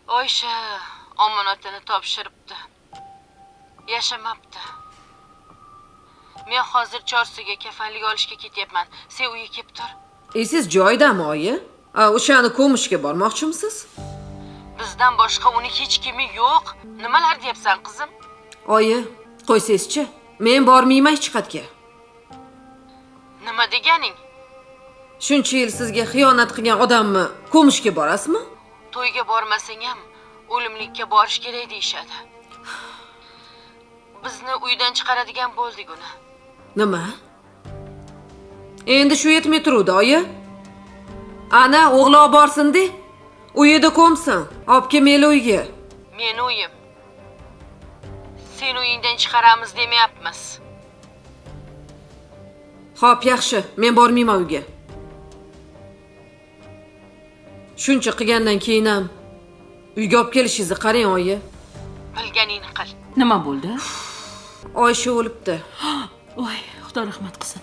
Oysha omonatini topshiribdi. Yashamabdi. Men hozir Chorsuga kafanlik olishga ketyapman. Sen uyga kelib tur. Siz joydami, oyi? O'shani ko'mishga bormoqchimisiz? Bizdan boshqa uni hech kimi yo'q. Nimalar deyapsan, qizim? Oyi, qo'ysangizchi. Men bormayman hech qayerga. Nima deganing? Shuncha yil sizga xiyonat qilgan odamni ko'mishga borasizmi? To'yga bormasang ham o'limlikka borish kerak deyshadi. Bizni uydan chiqaradigan bo'ldik uni. Nima? Endi shu yetmay turuvdi, oyi. Ana o'g'li olib borsin-de. Uyida ko'msin. Olib kelmayli uyga. Men uyim. Sen uyingdan chiqaramiz demayapmiz. Xo'p, yaxshi. Men bormayman uyga. Shuncha qilgandan keyin ham uyga olib kelishingizni qarang, oyi. Bilganingni qil. Nima bo'ldi? Oysha o'libdi. Voy, Xudo rahmat qilsin.